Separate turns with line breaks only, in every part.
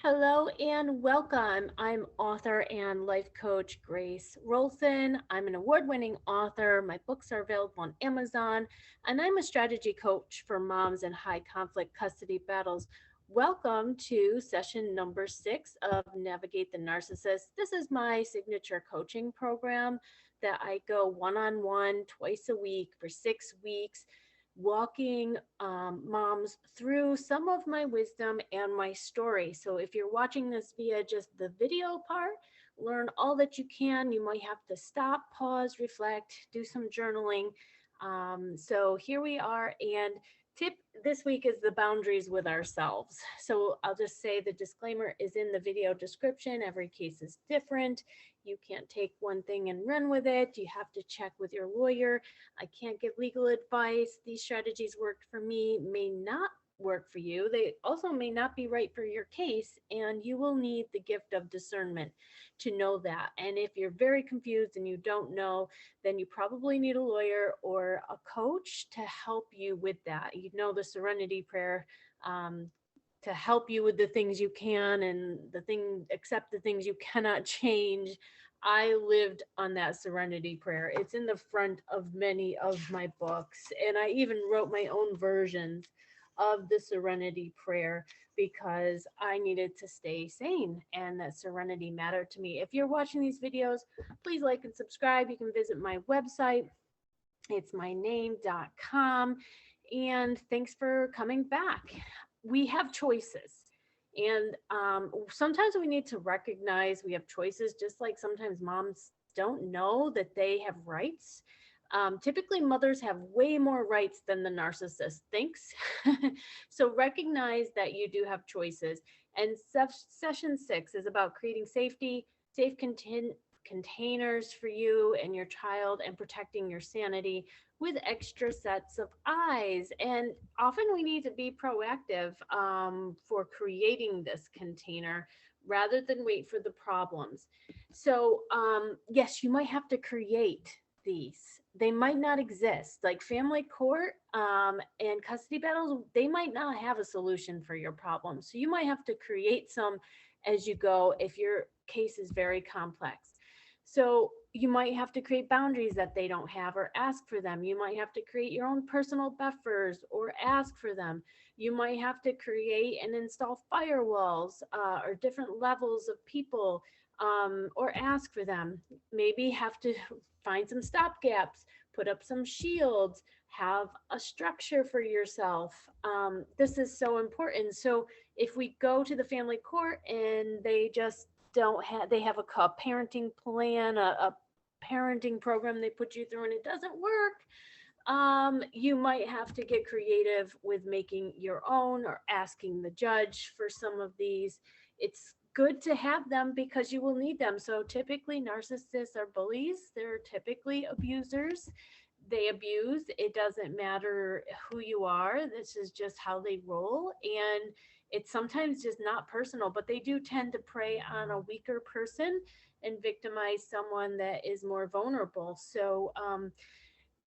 Hello and welcome. I'm author and life coach Grace Wroldson. I'm an award winning author. My books are available on Amazon, and I'm a strategy coach for moms in high conflict custody battles. Welcome to session number 6 of Navigate the Narcissist. This is my signature coaching program that I go one on one twice a week for 6 weeks walking moms through some of my wisdom and my story. So if you're watching this via just the video part, learn all that you can. You might have to stop, pause, reflect, do some journaling. So here we are. And tip this week is the boundaries with ourselves. So I'll just say the disclaimer is in the video description. Every case is different. You can't take one thing and run with it. You have to check with your lawyer. I can't give legal advice. These strategies worked for me, may not work for you. They also may not be right for your case, and you will need the gift of discernment to know that. And if you're very confused and you don't know, then you probably need a lawyer or a coach to help you with that. You know, the serenity prayer. To help you with the things you can and accept the things you cannot change. I lived on that serenity prayer. It's in the front of many of my books, and I even wrote my own versions of the serenity prayer because I needed to stay sane and that serenity mattered to me. If you're watching these videos, please like and subscribe. You can visit my website. It's myname.com. And thanks for coming back. We have choices. And sometimes we need to recognize we have choices, just like sometimes moms don't know that they have rights. Typically, mothers have way more rights than the narcissist thinks. So recognize that you do have choices. And session 6 is about creating safe containers for you and your child and protecting your sanity with extra sets of eyes. And often we need to be proactive for creating this container rather than wait for the problems. So, yes, you might have to create these. They might not exist. Like family court and custody battles, they might not have a solution for your problem. So, you might have to create some as you go if your case is very complex. So you might have to create boundaries that they don't have or ask for them. You might have to create your own personal buffers or ask for them. You might have to create and install firewalls or different levels of people or ask for them. Maybe have to find some stopgaps, put up some shields, have a structure for yourself. This is so important. So if we go to the family court and they just don't have they have a parenting plan, a parenting program they put you through and it doesn't work, you might have to get creative with making your own or asking the judge for some of these. It's good to have them because you will need them. So typically narcissists are bullies, they're typically abusers. They abuse. It doesn't matter who you are. This is just how they roll. And it's sometimes just not personal, but they do tend to prey on a weaker person and victimize someone that is more vulnerable. So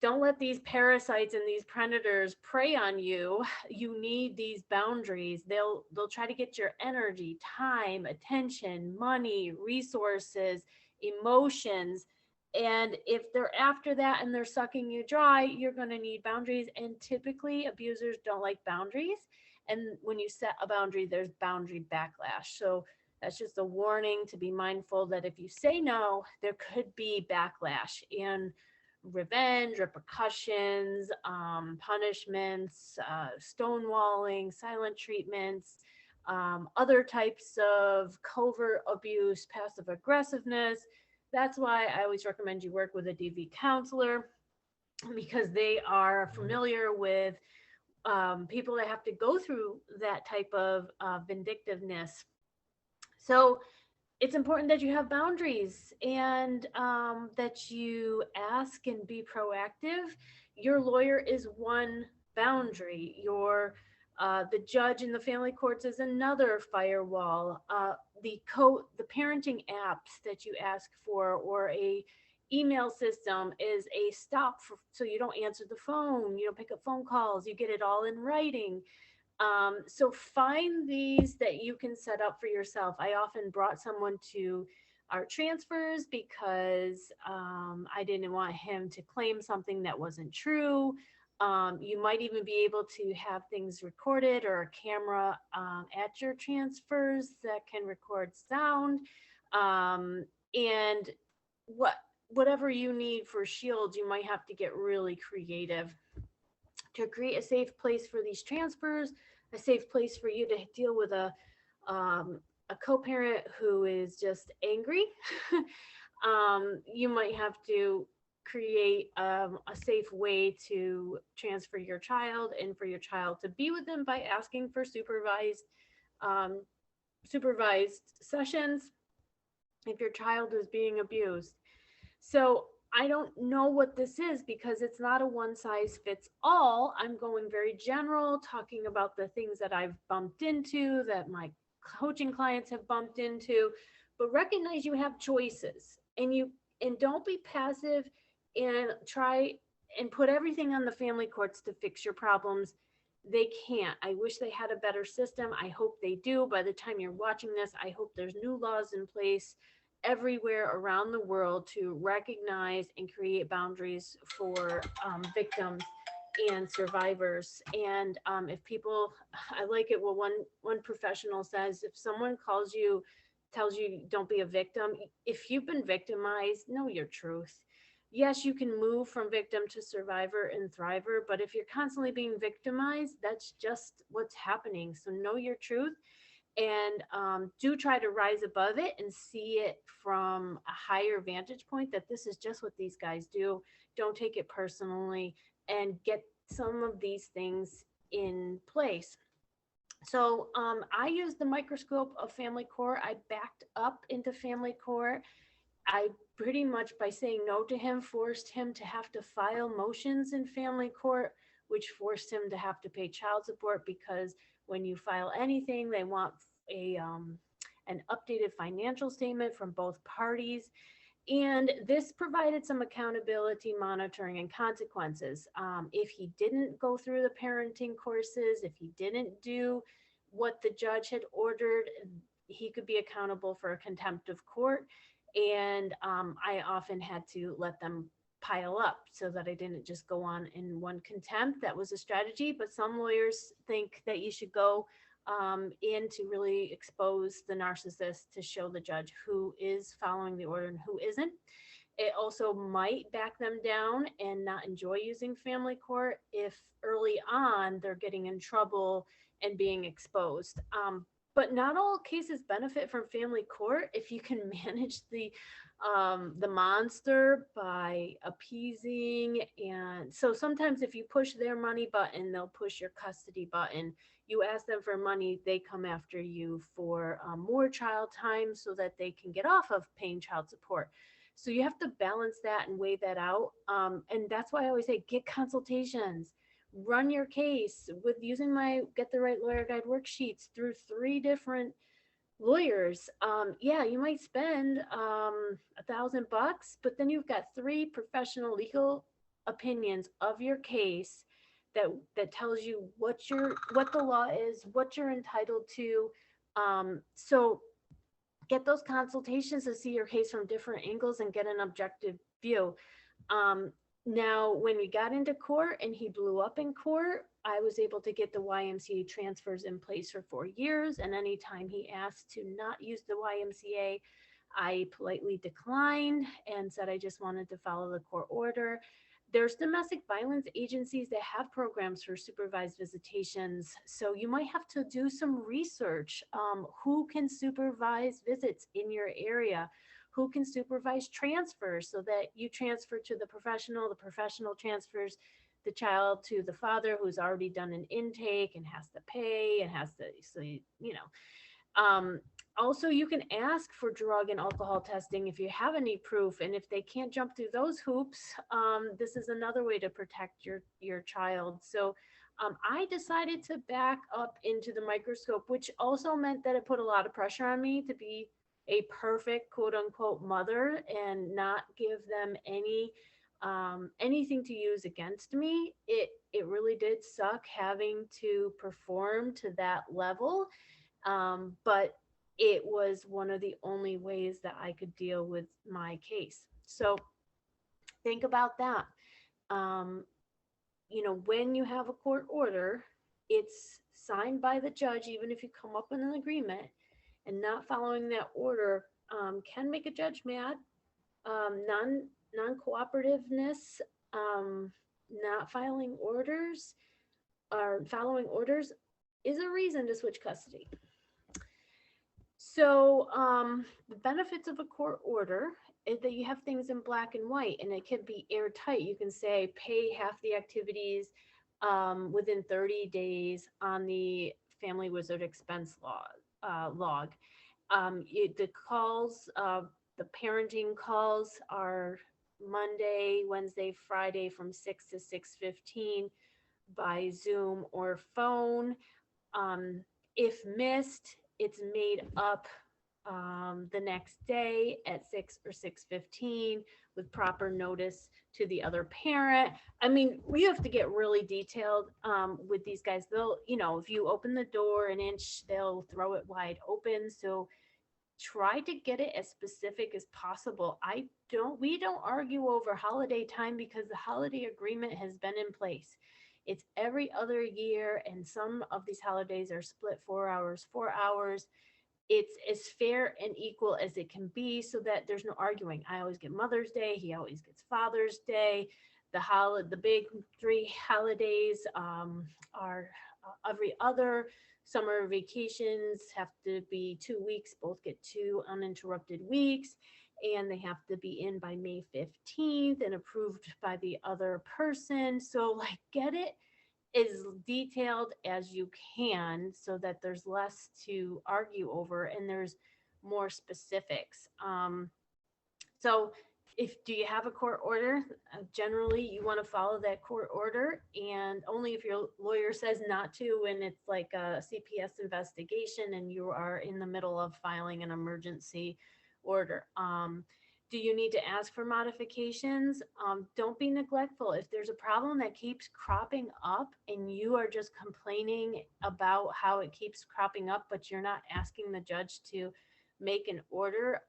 don't let these parasites and these predators prey on you. You need these boundaries. They'll try to get your energy, time, attention, money, resources, emotions. And if they're after that and they're sucking you dry, you're going to need boundaries. And typically abusers don't like boundaries. And when you set a boundary, there's boundary backlash. So that's just a warning to be mindful that if you say no, there could be backlash and revenge, repercussions, punishments, stonewalling, silent treatments, other types of covert abuse, passive aggressiveness. That's why I always recommend you work with a DV counselor because they are familiar with people that have to go through that type of vindictiveness. So it's important that you have boundaries and that you ask and be proactive. Your lawyer is one boundary. The judge in the family courts is another firewall. The parenting apps that you ask for or a email system is a stop for, so you don't answer the phone, you don't pick up phone calls, you get it all in writing. So find these that you can set up for yourself. I often brought someone to our transfers because I didn't want him to claim something that wasn't true. You might even be able to have things recorded or a camera at your transfers that can record sound. And what whatever you need for shields, you might have to get really creative to create a safe place for these transfers, a safe place for you to deal with a co-parent who is just angry. You might have to create a safe way to transfer your child and for your child to be with them by asking for um, supervised sessions if your child is being abused. So I don't know what this is because it's not a one size fits all. I'm going very general, talking about the things that I've bumped into, that my coaching clients have bumped into, but recognize you have choices and don't be passive and try and put everything on the family courts to fix your problems. They can't. I wish they had a better system. I hope they do. By the time you're watching this, I hope there's new laws in place everywhere around the world to recognize and create boundaries for victims and survivors. And if people, I like it. Well, one professional says, if someone tells you don't be a victim, if you've been victimized, know your truth. Yes, you can move from victim to survivor and thriver, but if you're constantly being victimized, that's just what's happening. So know your truth and do try to rise above it and see it from a higher vantage point that this is just what these guys do. Don't take it personally and get some of these things in place. So I used the microscope of family court. I backed up into family court. I pretty much, by saying no to him, forced him to have to file motions in family court, which forced him to have to pay child support because when you file anything, they want a an updated financial statement from both parties. And this provided some accountability, monitoring, and consequences. If he didn't go through the parenting courses, if he didn't do what the judge had ordered, he could be accountable for a contempt of court. And I often had to let them pile up so that I didn't just go on in one contempt. That was a strategy, but some lawyers think that you should go in to really expose the narcissist to show the judge who is following the order and who isn't. It also might back them down and not enjoy using family court if early on they're getting in trouble and being exposed. But not all cases benefit from family court if you can manage the monster by appeasing. And so sometimes if you push their money button, they'll push your custody button. You ask them for money, they come after you for more child time so that they can get off of paying child support. So you have to balance that and weigh that out. And that's why I always say get consultations, run your case with using my Get the Right Lawyer Guide worksheets through 3 different lawyers. Yeah, you might spend $1,000, but then you've got 3 professional legal opinions of your case that tells you what the law is, what you're entitled to. So get those consultations to see your case from different angles and get an objective view. Um, Now, when we got into court and he blew up in court, I was able to get the YMCA transfers in place for 4 years. And anytime he asked to not use the YMCA, I politely declined and said I just wanted to follow the court order. There's domestic violence agencies that have programs for supervised visitations. So you might have to do some research. Who can supervise visits in your area? Who can supervise transfers so that you transfer to the professional transfers the child to the father who's already done an intake and has to pay and has to, so you know. Um, Also, you can ask for drug and alcohol testing if you have any proof, and if they can't jump through those hoops, this is another way to protect your child. So, I decided to back up into the microscope, which also meant that it put a lot of pressure on me to be a perfect quote unquote mother and not give them any anything to use against me. It really did suck having to perform to that level, but it was one of the only ways that I could deal with my case. So think about that. Um, when you have a court order, it's signed by the judge, even if you come up with an agreement, and not following that order can make a judge mad. Non cooperativeness, not filing orders or following orders is a reason to switch custody. So, the benefits of a court order is that you have things in black and white, and it can be airtight. You can say pay half the activities within 30 days on the Family Wizard expense log. The calls, the parenting calls are Monday, Wednesday, Friday from 6 to 6:15 by Zoom or phone. Um, if missed, it's made up the next day at 6 or 6:15 with proper notice to the other parent. I mean, we have to get really detailed with these guys. They'll, if you open the door an inch, they'll throw it wide open. So try to get it as specific as possible. We don't argue over holiday time because the holiday agreement has been in place. It's every other year, and some of these holidays are split 4 hours, 4 hours. It's as fair and equal as it can be so that there's no arguing. I always get Mother's Day, he always gets Father's Day. The big three holidays are every other. Summer vacations have to be 2 weeks, both get 2 uninterrupted weeks, and they have to be in by May 15th and approved by the other person. So, like, get it as detailed as you can so that there's less to argue over and there's more specifics. So if do you have a court order? Generally, you want to follow that court order, and only if your lawyer says not to, and it's like a CPS investigation, and you are in the middle of filing an emergency order. Do you need to ask for modifications? Don't be neglectful. If there's a problem that keeps cropping up and you are just complaining about how it keeps cropping up, but you're not asking the judge to make an order,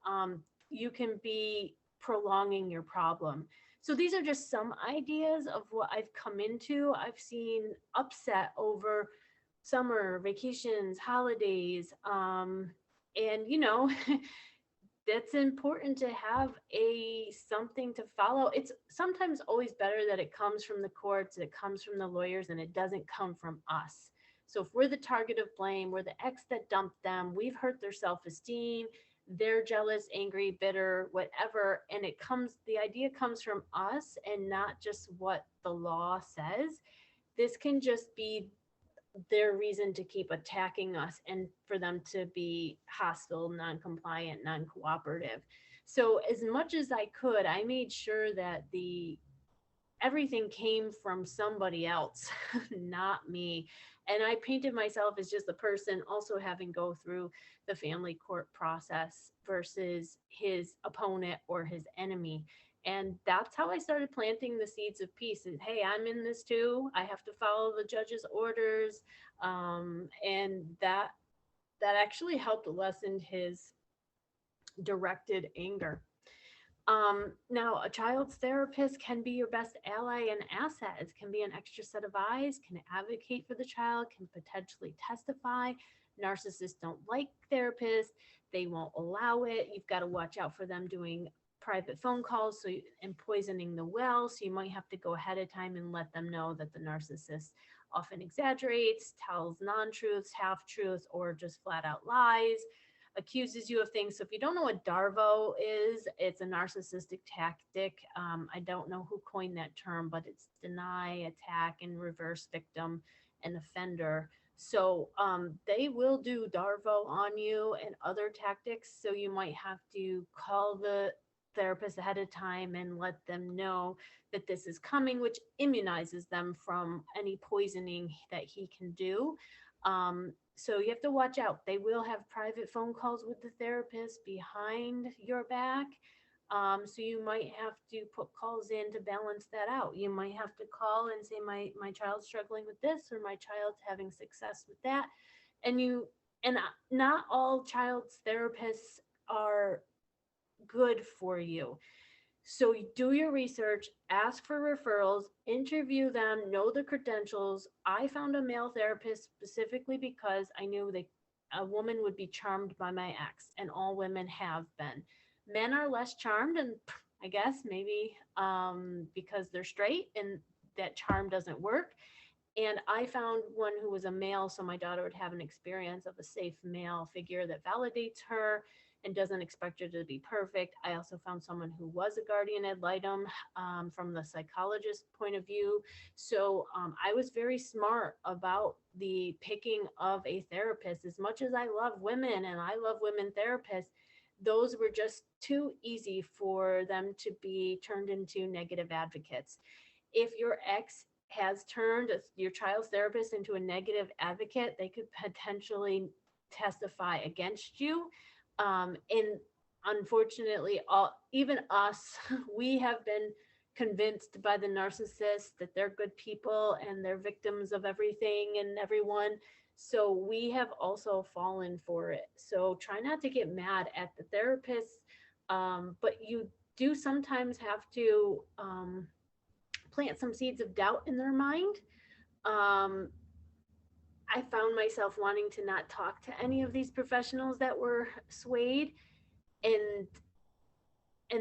you can be prolonging your problem. So these are just some ideas of what I've come into. I've seen upset over summer vacations, holidays, and that's important to have a something to follow. It's sometimes always better that it comes from the courts, it comes from the lawyers, and it doesn't come from us. So if we're the target of blame, we're the ex that dumped them, we've hurt their self-esteem, they're jealous, angry, bitter, whatever, and the idea comes from us and not just what the law says. This can just be their reason to keep attacking us and for them to be hostile, non-compliant, non-cooperative. So as much as I could, I made sure that the everything came from somebody else, not me. And I painted myself as just the person also having go through the family court process versus his opponent or his enemy. And that's how I started planting the seeds of peace. And, hey, I'm in this too. I have to follow the judge's orders. And that actually helped lessen his directed anger. Now, a child's therapist can be your best ally and asset. It can be an extra set of eyes, can advocate for the child, can potentially testify. Narcissists don't like therapists. They won't allow it. You've got to watch out for them doing private phone calls and poisoning the well. So you might have to go ahead of time and let them know that the narcissist often exaggerates, tells non-truths, half-truths, or just flat out lies, accuses you of things. So if you don't know what DARVO is, it's a narcissistic tactic. I don't know who coined that term, but it's deny, attack, and reverse victim and offender. So they will do DARVO on you and other tactics. So you might have to call the therapist ahead of time and let them know that this is coming, which immunizes them from any poisoning that he can do. So you have to watch out. They will have private phone calls with the therapist behind your back. So you might have to put calls in to balance that out. You might have to call and say, my child's struggling with this, or my child's having success with that. And not all child's therapists are good for you. So you do your research, ask for referrals, interview them, know the credentials. I found a male therapist specifically because I knew that a woman would be charmed by my ex, and all women have been. Men are less charmed, and I guess maybe because they're straight and that charm doesn't work. And I found one who was a male, so my daughter would have an experience of a safe male figure that validates her and doesn't expect her to be perfect. I also found someone who was a guardian ad litem from the psychologist point of view. So I was very smart about the picking of a therapist. As much as I love women and I love women therapists, those were just too easy for them to be turned into negative advocates. If your ex has turned your child's therapist into a negative advocate, they could potentially testify against you. And unfortunately, even us, we have been convinced by the narcissist that they're good people and they're victims of everything and everyone. So we have also fallen for it. So try not to get mad at the therapist, but you do sometimes have to plant some seeds of doubt in their mind. Um, I found myself wanting to not talk to any of these professionals that were swayed, and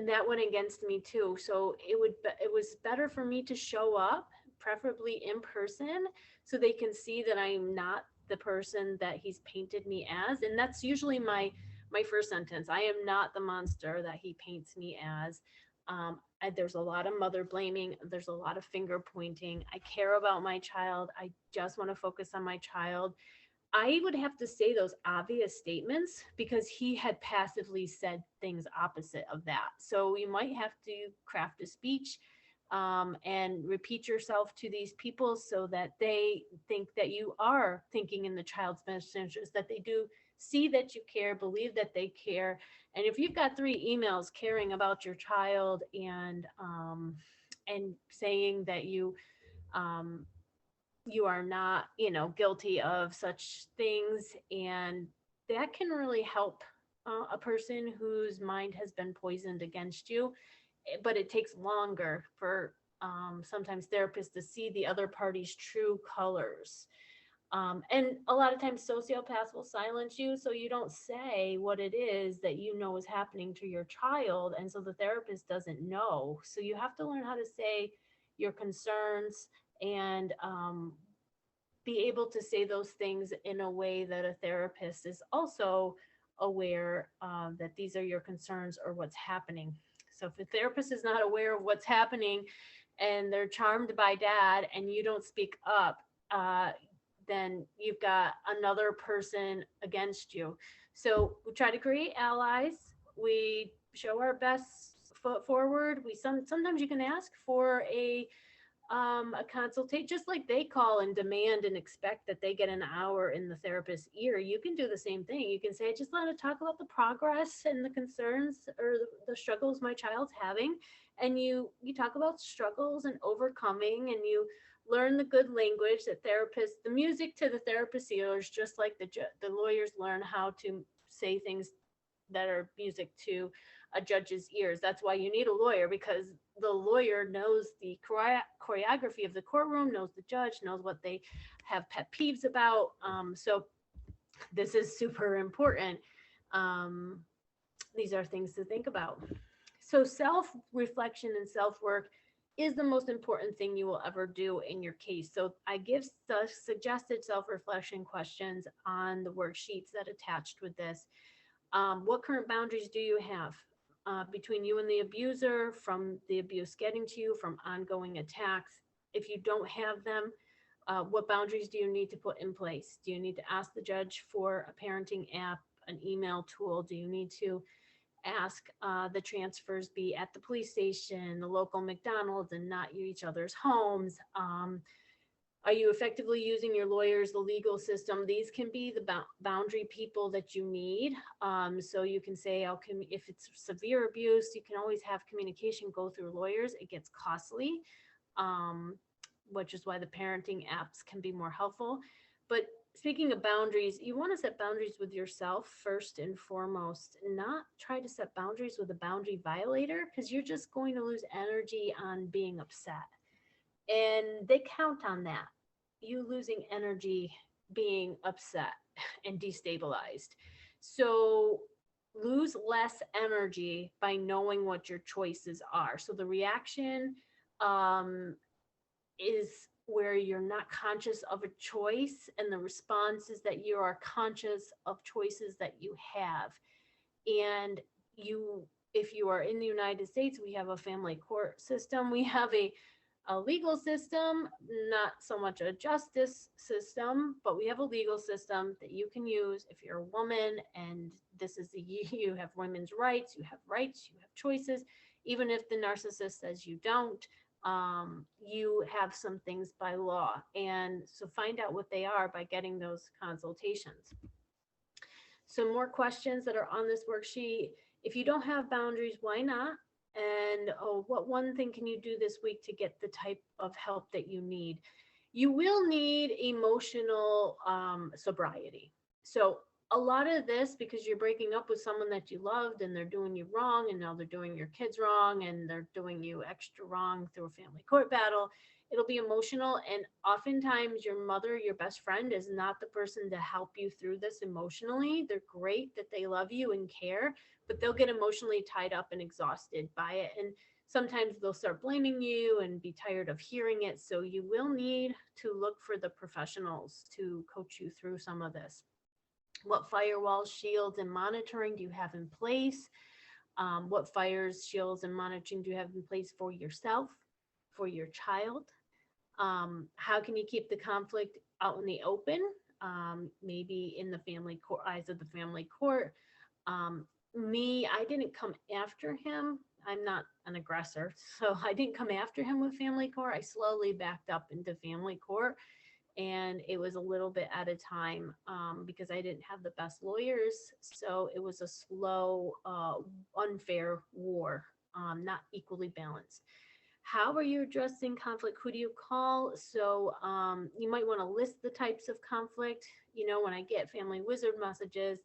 that went against me too. So it was better for me to show up, preferably in person, so they can see that I'm not the person that he's painted me as. And that's usually my first sentence. I am not the monster that he paints me as. There's a lot of mother blaming. There's a lot of finger pointing. I care about my child. I just want to focus on my child. I would have to say those obvious statements because he had passively said things opposite of that. So you might have to craft a speech and repeat yourself to these people so that they think that you are thinking in the child's best interest, that they do see that you care, believe that they care. And if you've got 3 emails caring about your child and saying that um, you are not, guilty of such things, and that can really help a person whose mind has been poisoned against you. But it takes longer for sometimes therapists to see the other party's true colors. And a lot of times sociopaths will silence you so you don't say what it is that you know is happening to your child. And so the therapist doesn't know. So you have to learn how to say your concerns and be able to say those things in a way that a therapist is also aware that these are your concerns or what's happening. So if a therapist is not aware of what's happening and they're charmed by dad and you don't speak up, then you've got another person against you. So we try to create allies. We show our best foot forward. Sometimes you can ask for a consultate, just like they call and demand and expect that they get an hour in the therapist's ear. You can do the same thing. You can say, I just want to talk about the progress and the concerns or the struggles my child's having. And you talk about struggles and overcoming, and you learn the good language that therapists, the music to the therapist's ears, just like the lawyers learn how to say things that are music to a judge's ears. That's why you need a lawyer, because the lawyer knows the choreography of the courtroom, knows the judge, knows what they have pet peeves about. So this is super important. Um, these are things to think about. So self-reflection and self-work is the most important thing you will ever do in your case. So I give the suggested self-reflection questions on the worksheets that attached with this. What current boundaries do you have between you and the abuser, from the abuse getting to you, from ongoing attacks? If you don't have them, what boundaries do you need to put in place? Do you need to ask the judge for a parenting app, an email tool? Do you need to ask the transfers be at the police station, the local McDonald's, and not each other's homes? Are you effectively using your lawyers, the legal system? These can be the boundary people that you need. So you can say, if it's severe abuse, you can always have communication go through lawyers. It gets costly, um, which is why the parenting apps can be more helpful. But speaking of boundaries, you want to set boundaries with yourself first and foremost, not try to set boundaries with a boundary violator, because you're just going to lose energy on being upset. And they count on that. You losing energy being upset and destabilized. So lose less energy by knowing what your choices are. So the reaction um, is where you're not conscious of a choice, and the response is that you are conscious of choices that you have. And you, if you are in the United States, we have a family court system. We have a legal system, not so much a justice system, but we have a legal system that you can use if you're a woman, and this is the you have women's rights, you have choices. Even if the narcissist says you don't, you have some things by law. And so find out what they are by getting those consultations. Some more questions that are on this worksheet. If you don't have boundaries, why not? And what one thing can you do this week to get the type of help that you need? You will need emotional sobriety. So a lot of this, because you're breaking up with someone that you loved and they're doing you wrong, and now they're doing your kids wrong, and they're doing you extra wrong through a family court battle, it'll be emotional. And oftentimes your mother, your best friend, is not the person to help you through this emotionally. They're great that they love you and care, but they'll get emotionally tied up and exhausted by it. And sometimes they'll start blaming you and be tired of hearing it. So you will need to look for the professionals to coach you through some of this. What firewalls, shields, and monitoring do you have in place? What fires, shields, and monitoring do you have in place for yourself, for your child? How can you keep the conflict out in the open? Maybe in the family court, eyes of the family court. I didn't come after him. I'm not an aggressor, so I didn't come after him with family court. I slowly backed up into family court, and it was a little bit at a time, because I didn't have the best lawyers. So it was a slow, unfair war, not equally balanced. How are you addressing conflict? Who do you call? So you might want to list the types of conflict. When I get family wizard messages,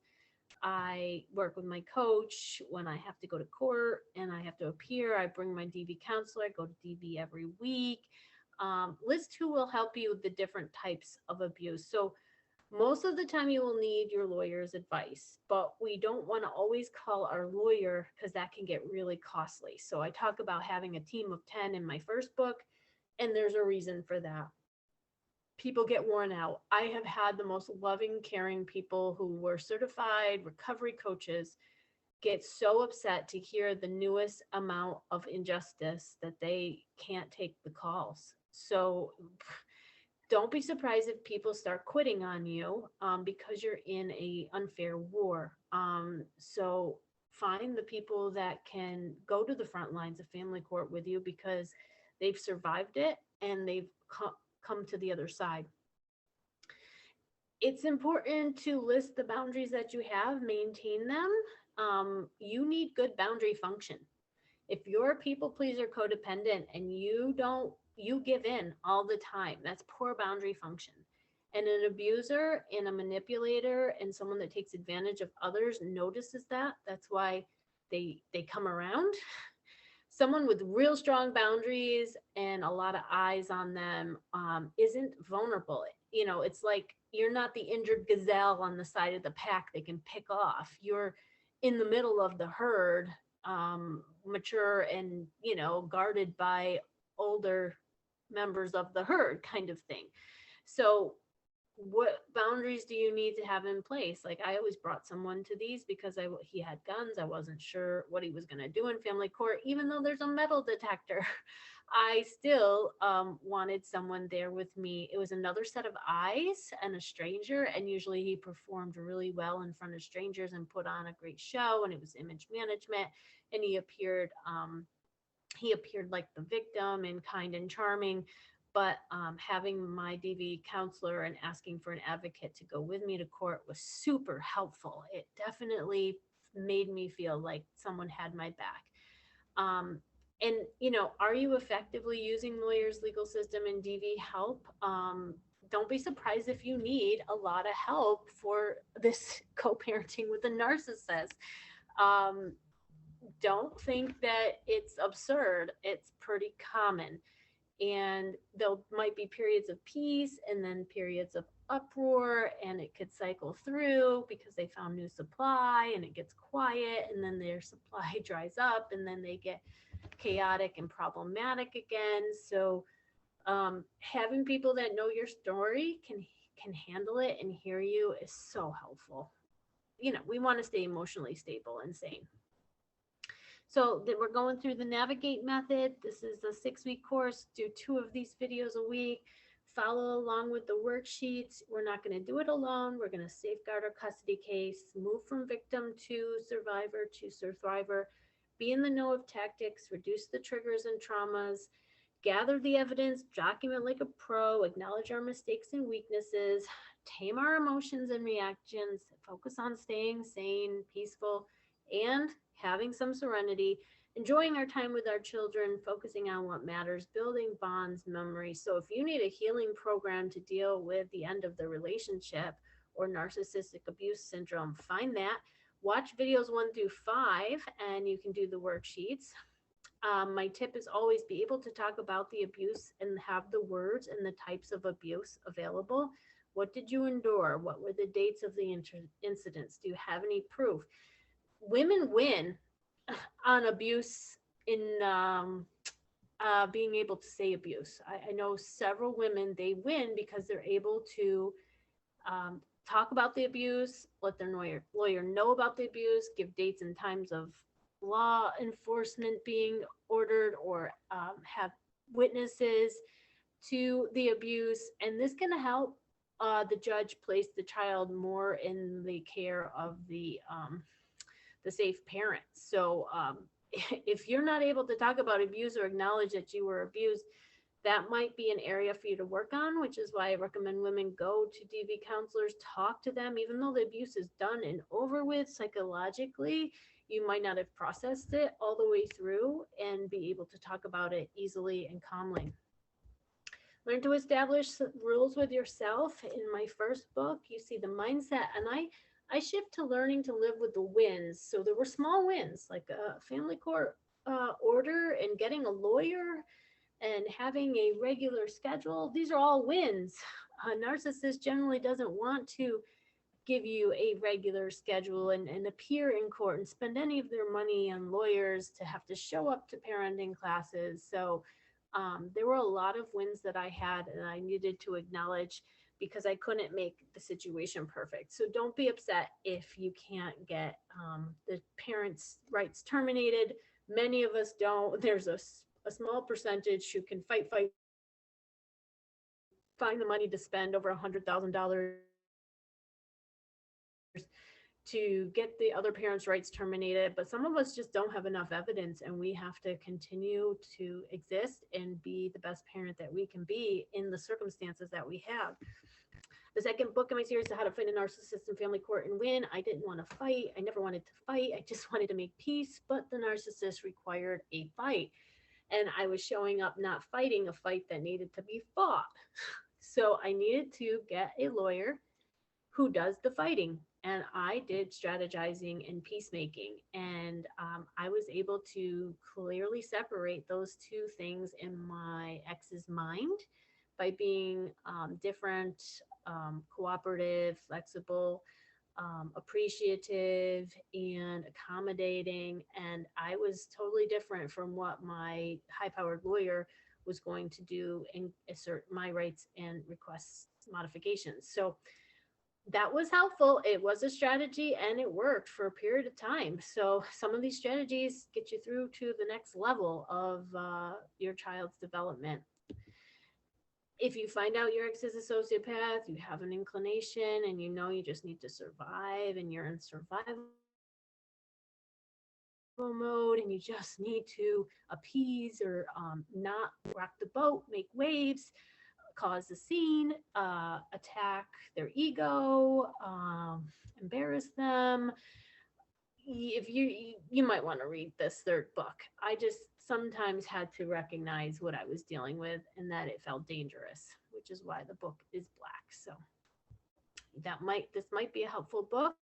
I work with my coach. When I have to go to court and I have to appear, I bring my DV counselor. I go to DV every week. List who will help you with the different types of abuse. So most of the time you will need your lawyer's advice, but we don't want to always call our lawyer, because that can get really costly. So I talk about having a team of 10 in my first book, and there's a reason for that. People get worn out. I have had the most loving, caring people who were certified recovery coaches get so upset to hear the newest amount of injustice that they can't take the calls. So don't be surprised if people start quitting on you, because you're in a unfair war. So find the people that can go to the front lines of family court with you, because they've survived it and they've come to the other side. It's important to list the boundaries that you have, maintain them. You need good boundary function. If you're a people pleaser, codependent, and you give in all the time, that's poor boundary function. And an abuser and a manipulator and someone that takes advantage of others notices that. That's why they come around. Someone with real strong boundaries and a lot of eyes on them isn't vulnerable. It's like you're not the injured gazelle on the side of the pack they can pick off. You're in the middle of the herd, mature and guarded by older members of the herd, kind of thing. So what boundaries do you need to have in place? Like, I always brought someone to these because he had guns. I wasn't sure what he was going to do in family court, even though there's a metal detector. I still wanted someone there with me. It was another set of eyes and a stranger, and usually he performed really well in front of strangers and put on a great show, and it was image management. And he appeared like the victim and kind and charming, But having my DV counselor and asking for an advocate to go with me to court was super helpful. It definitely made me feel like someone had my back. Um, and are you effectively using lawyers, legal system, and DV help? Don't be surprised if you need a lot of help for this co-parenting with a narcissist. Um, don't think that it's absurd. It's pretty common, and there might be periods of peace and then periods of uproar, and it could cycle through because they found new supply, and it gets quiet, and then their supply dries up, and then they get chaotic and problematic again. So having people that know your story can handle it and hear you is so helpful. We want to stay emotionally stable and sane. So that we're going through the Navigate method. This is a 6-week course. Do 2 of these videos a week. Follow along with the worksheets. We're not going to do it alone. We're going to safeguard our custody case, move from victim to survivor to survivor, be in the know of tactics, reduce the triggers and traumas, gather the evidence, document like a pro, acknowledge our mistakes and weaknesses, tame our emotions and reactions, focus on staying sane, peaceful, and having some serenity, enjoying our time with our children, focusing on what matters, building bonds, memories. So if you need a healing program to deal with the end of the relationship or narcissistic abuse syndrome, find that. Watch videos 1 through 5, and you can do the worksheets. My tip is always be able to talk about the abuse and have the words and the types of abuse available. What did you endure? What were the dates of the incidents? Do you have any proof? Women win on abuse in being able to say abuse. I know several women, they win because they're able to talk about the abuse, let their lawyer know about the abuse, give dates and times of law enforcement being ordered, or have witnesses to the abuse. And this can help the judge place the child more in the care of the safe parent. So if you're not able to talk about abuse or acknowledge that you were abused, that might be an area for you to work on, which is why I recommend women go to DV counselors, talk to them, even though the abuse is done and over with psychologically. You might not have processed it all the way through and be able to talk about it easily and calmly. Learn to establish rules with yourself. In my first book, you see the mindset, and I shift to learning to live with the wins. So there were small wins, like a family court order and getting a lawyer and having a regular schedule. These are all wins. A narcissist generally doesn't want to give you a regular schedule and appear in court and spend any of their money on lawyers to have to show up to parenting classes. So there were a lot of wins that I had and I needed to acknowledge because I couldn't make the situation perfect. So don't be upset if you can't get the parents' rights terminated. Many of us don't. There's a small percentage who can find the money to spend over $100,000 to get the other parents' rights terminated, but some of us just don't have enough evidence, and we have to continue to exist and be the best parent that we can be in the circumstances that we have. The second book in my series is How to Fight a Narcissist in Family Court and Win. I didn't want to fight. I never wanted to fight. I just wanted to make peace, but the narcissist required a fight. And I was showing up not fighting a fight that needed to be fought. So I needed to get a lawyer who does the fighting. And I did strategizing and peacemaking. And I was able to clearly separate those 2 things in my ex's mind by being different, cooperative, flexible, appreciative, and accommodating. And I was totally different from what my high-powered lawyer was going to do and assert my rights and request modifications. So that was helpful. It was a strategy and it worked for a period of time. So some of these strategies get you through to the next level of your child's development. If you find out your ex is a sociopath, you have an inclination and you know you just need to survive and you're in survival survival mode and you just need to appease or not rock the boat, make waves, cause a scene, attack their ego, embarrass them. If you might want to read this third book. I just sometimes had to recognize what I was dealing with and that it felt dangerous, which is why the book is black. So this might be a helpful book.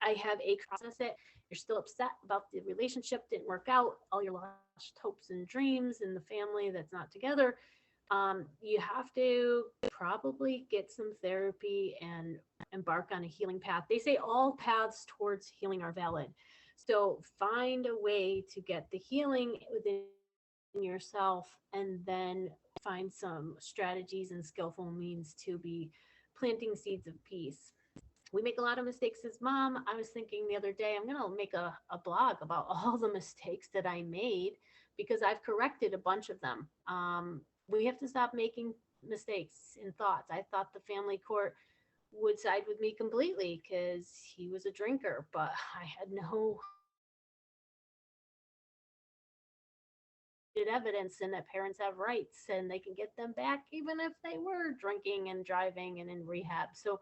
I have a process it. You're still upset about the relationship didn't work out, all your lost hopes and dreams and the family that's not together. You have to probably get some therapy and embark on a healing path. They say all paths towards healing are valid. So find a way to get the healing within yourself and then find some strategies and skillful means to be planting seeds of peace. We make a lot of mistakes as mom. I was thinking the other day, I'm going to make a blog about all the mistakes that I made because I've corrected a bunch of them. We have to stop making mistakes in thoughts. I thought the family court would side with me completely because he was a drinker, but I had no evidence and that parents have rights and they can get them back even if they were drinking and driving and in rehab. So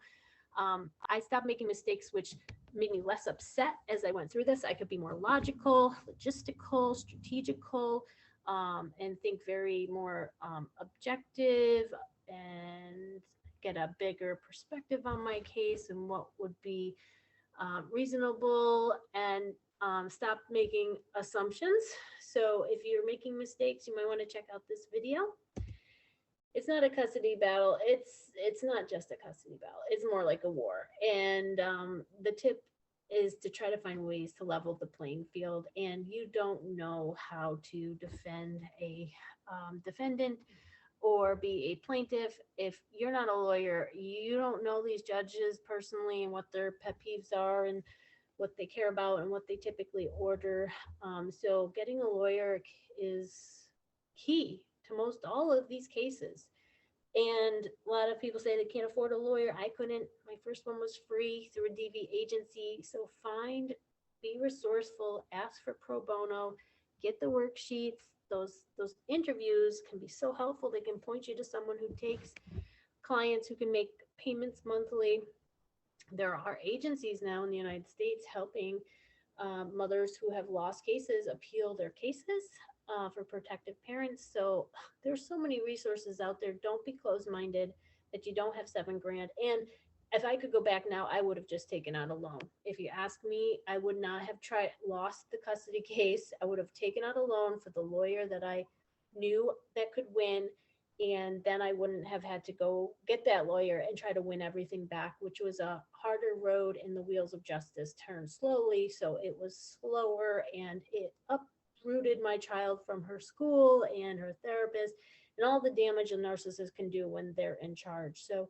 I stopped making mistakes, which made me less upset as I went through this. I could be more logical, logistical, strategical, and think very more objective and get a bigger perspective on my case and what would be reasonable and stop making assumptions. So if you're making mistakes, you might want to check out this video. It's not a custody battle. It's not just a custody battle. It's more like a war. And the tip is to try to find ways to level the playing field. And you don't know how to defend a defendant or be a plaintiff if you're not a lawyer. You don't know these judges personally and what their pet peeves are and what they care about and what they typically order. So getting a lawyer is key to most all of these cases. And a lot of people say they can't afford a lawyer. I couldn't. My first one was free through a DV agency. So be resourceful, ask for pro bono, get the worksheets. Those interviews can be so helpful. They can point you to someone who takes clients who can make payments monthly. There are agencies now in the United States helping mothers who have lost cases appeal their cases for protective parents. So there's so many resources out there. Don't be closed-minded that you don't have 7 grand. And if I could go back now, I would have just taken out a loan. If you ask me, I would not have lost the custody case. I would have taken out a loan for the lawyer that I knew that could win. And then I wouldn't have had to go get that lawyer and try to win everything back, which was a harder road, and the wheels of justice turned slowly. So it was slower and it uprooted my child from her school and her therapist and all the damage a narcissist can do when they're in charge. So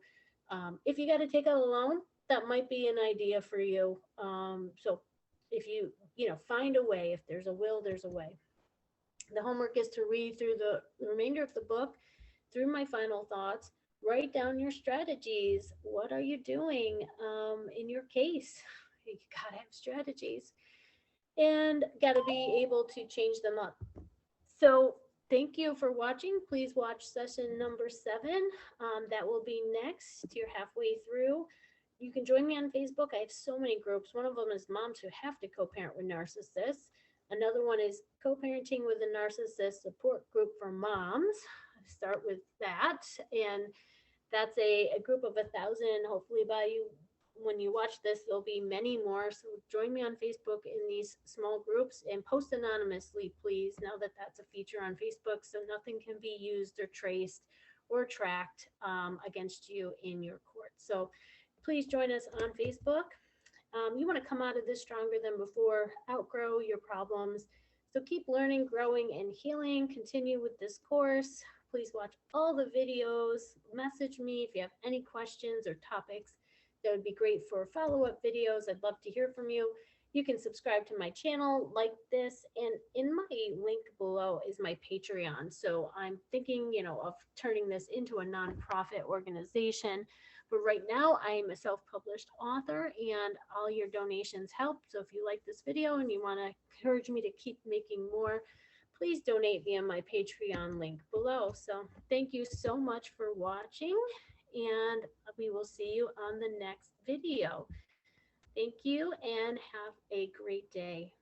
if you got to take out a loan, that might be an idea for you. So if you find a way, if there's a will, there's a way. The homework is to read through the remainder of the book, through my final thoughts, write down your strategies. What are you doing in your case? You got to have strategies and got to be able to change them up. So thank you for watching. Please watch session number 7. That will be next. You're halfway through. You can join me on Facebook. I have so many groups. One of them is moms who have to co-parent with narcissists. Another one is co-parenting with a narcissist support group for moms. Start with that. And that's a group of 1,000. Hopefully when you watch this, there'll be many more. So join me on Facebook in these small groups and post anonymously, please, now that that's a feature on Facebook, so nothing can be used or traced or tracked against you in your court. So please join us on Facebook. You want to come out of this stronger than before, outgrow your problems. So keep learning, growing, and healing. Continue with this course. Please watch all the videos. Message me if you have any questions or topics that would be great for follow-up videos. I'd love to hear from you. You can subscribe to my channel like this, and in my link below is my Patreon. So I'm thinking, of turning this into a nonprofit organization. But right now, I'm a self published author, and all your donations help. So if you like this video and you want to encourage me to keep making more, please donate via my Patreon link below. So thank you so much for watching, and we will see you on the next video. Thank you and have a great day.